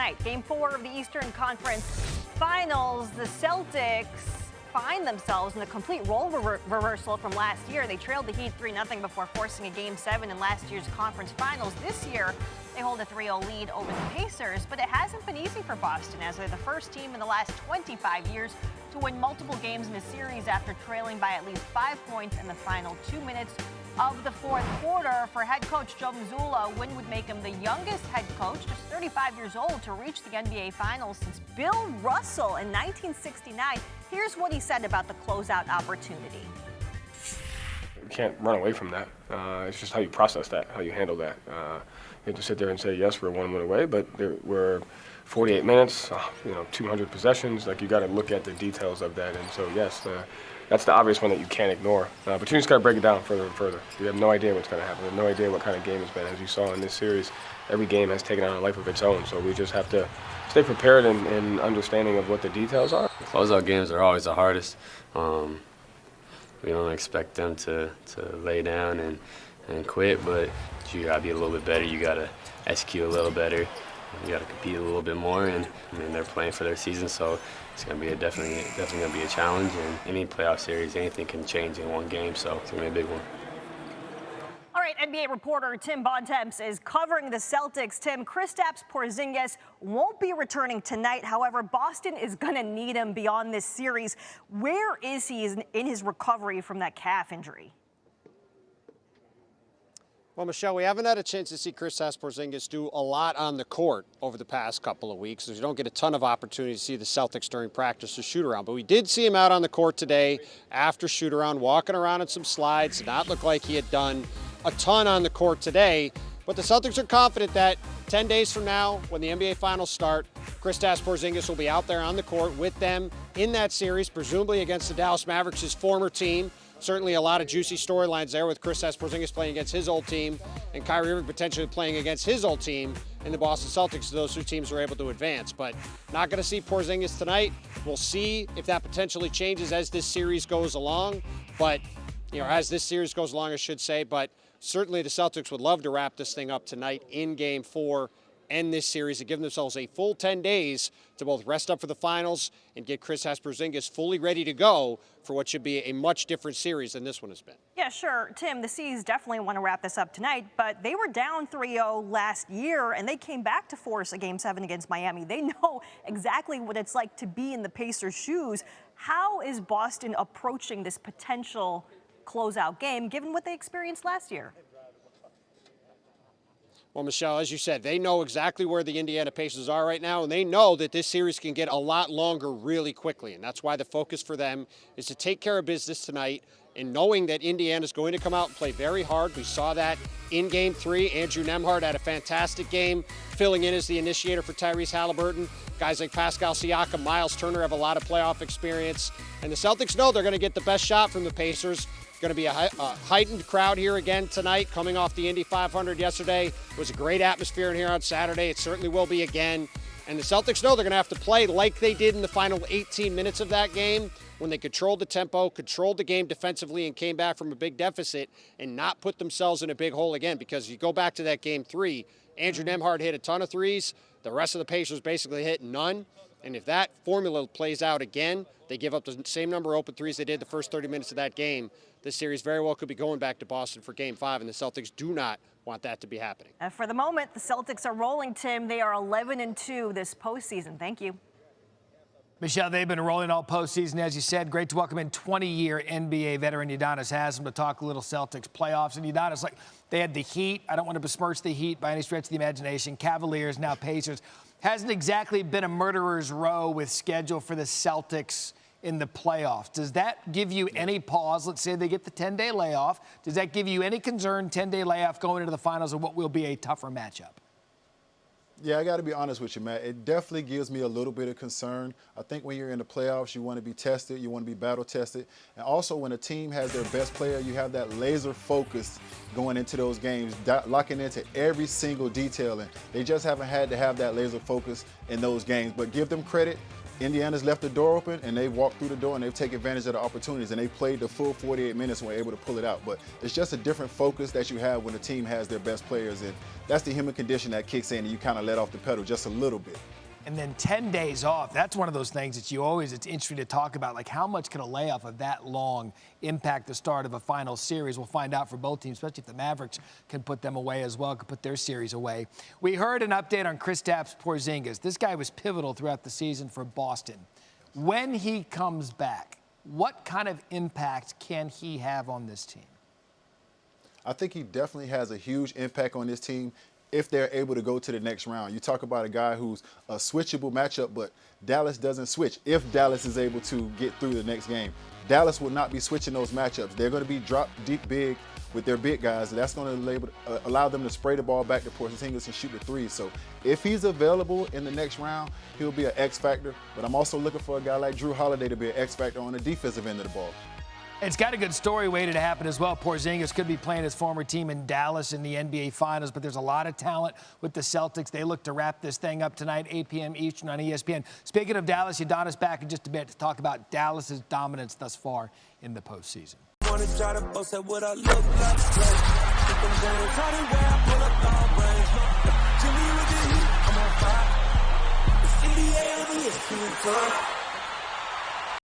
tonight. Game 4 of the Eastern Conference Finals. The Celtics find themselves in a complete role reversal from last year. They trailed the Heat 3-0 before forcing a Game 7 in last year's conference finals. This year, they hold a 3-0 lead over the Pacers, but it hasn't been easy for Boston, as they're the first team in the last 25 years to win multiple games in a series after trailing by at least 5 points in the final 2 minutes of the fourth quarter. For head coach Joe Mazzulla, win would make him the youngest head coach, just 35 years old, to reach the NBA Finals since Bill Russell in 1969. Here's what he said about the closeout opportunity. You can't run away from that. It's just how you process that, how you handle that. You have to sit there and say, yes, we're 1 win away, but we're 48 minutes, 200 possessions. Like, you got to look at the details of that. And so, yes, that's the obvious one that you can't ignore. But you just got to break it down further and further. You have no idea what's going to happen. You have no idea what kind of game it's been. As you saw in this series, every game has taken on a life of its own. So we just have to stay prepared and understanding of what the details are. Closeout games are always the hardest. We don't expect them to lay down and quit, but you got to be a little bit better. You got to execute a little better. You got to compete a little bit more, and they're playing for their season, so it's going to be definitely going to be a challenge. And any playoff series, anything can change in one game, so it's going to be a big one. All right, NBA reporter Tim Bontemps is covering the Celtics. Tim, Kristaps Porzingis won't be returning tonight. However, Boston is going to need him beyond this series. Where is he in his recovery from that calf injury? Well, Michelle, we haven't had a chance to see Kristaps Porzingis do a lot on the court over the past couple of weeks. So you don't get a ton of opportunity to see the Celtics during practice or shoot-around. But we did see him out on the court today after shoot-around, walking around in some slides. Did not look like he had done a ton on the court today. But the Celtics are confident that 10 days from now, when the NBA Finals start, Kristaps Porzingis will be out there on the court with them in that series, presumably against the Dallas Mavericks, his former team. Certainly a lot of juicy storylines there with Kristaps Porzingis playing against his old team and Kyrie Irving potentially playing against his old team in the Boston Celtics. Those two teams were able to advance, but not going to see Porzingis tonight. We'll see if that potentially changes as this series goes along. But, as this series goes along, I should say. But certainly the Celtics would love to wrap this thing up tonight in Game 4, end this series, and give themselves a full 10 days to both rest up for the finals and get Kristaps Porzingis fully ready to go for what should be a much different series than this one has been. Yeah, sure. Tim, the C's definitely want to wrap this up tonight, but they were down 3-0 last year, and they came back to force a Game 7 against Miami. They know exactly what it's like to be in the Pacers' shoes. How is Boston approaching this potential closeout game, given what they experienced last year? Well, Michelle, as you said, they know exactly where the Indiana Pacers are right now, and they know that this series can get a lot longer really quickly, and that's why the focus for them is to take care of business tonight, and knowing that Indiana's going to come out and play very hard. We saw that in Game 3. Andrew Nembhard had a fantastic game, filling in as the initiator for Tyrese Halliburton. Guys like Pascal Siakam, Miles Turner have a lot of playoff experience, and the Celtics know they're going to get the best shot from the Pacers. Going to be a heightened crowd here again tonight, coming off the Indy 500 yesterday. It was a great atmosphere in here on Saturday. It certainly will be again. And the Celtics know they're going to have to play like they did in the final 18 minutes of that game, when they controlled the tempo, controlled the game defensively, and came back from a big deficit and not put themselves in a big hole again. Because you go back to that Game 3, Andrew Nembhard hit a ton of threes. The rest of the Pacers basically hit none. And if that formula plays out again, they give up the same number of open threes they did the first 30 minutes of that game, this series very well could be going back to Boston for Game 5, and the Celtics do not want that to be happening. For the moment, the Celtics are rolling, Tim. They are 11-2 this postseason. Thank you. Michelle, they've been rolling all postseason, as you said. Great to welcome in 20-year NBA veteran Udonis Haslem to talk a little Celtics playoffs. And Udonis, they had the Heat. I don't want to besmirch the Heat by any stretch of the imagination. Cavaliers, now Pacers. Hasn't exactly been a murderer's row with schedule for the Celtics in the playoffs. Does that give you any pause? Let's say they get the 10-day layoff. Does that give you any concern, 10-day layoff going into the finals, of what will be a tougher matchup? Yeah, I got to be honest with you, Matt. It definitely gives me a little bit of concern. I think when you're in the playoffs, you want to be tested. You want to be battle tested. And also when a team has their best player, you have that laser focus going into those games, locking into every single detail. And they just haven't had to have that laser focus in those games. But give them credit. Indiana's left the door open, and they've walked through the door, and they've taken advantage of the opportunities, and they played the full 48 minutes and were able to pull it out. But it's just a different focus that you have when the team has their best players, and that's the human condition that kicks in, and you kind of let off the pedal just a little bit. And then 10 days off, that's one of those things that it's interesting to talk about. Like, how much can a layoff of that long impact the start of a final series? We'll find out for both teams, especially if the Mavericks can put them away as well, can put their series away. We heard an update on Kristaps Porzingis. This guy was pivotal throughout the season for Boston. When he comes back, what kind of impact can he have on this team? I think he definitely has a huge impact on this team if they're able to go to the next round. You talk about a guy who's a switchable matchup, but Dallas doesn't switch. If Dallas is able to get through the next game, Dallas will not be switching those matchups. They're going to be drop deep big with their big guys. That's going to allow them to spray the ball back to Porzingis and shoot the three. So if he's available in the next round, he'll be an X factor. But I'm also looking for a guy like Drew Holiday to be an X factor on the defensive end of the ball. It's got a good story waiting to happen as well. Porzingis could be playing his former team in Dallas in the NBA Finals, but there's a lot of talent with the Celtics. They look to wrap this thing up tonight, 8 p.m. Eastern on ESPN. Speaking of Dallas, Udonis back in just a bit to talk about Dallas's dominance thus far in the postseason. Wanna try to boast at what I look like. Think I'm gonna try to wear, I pull up all brains. Jimmy with the heat, I'm on fire. It's NBA over here,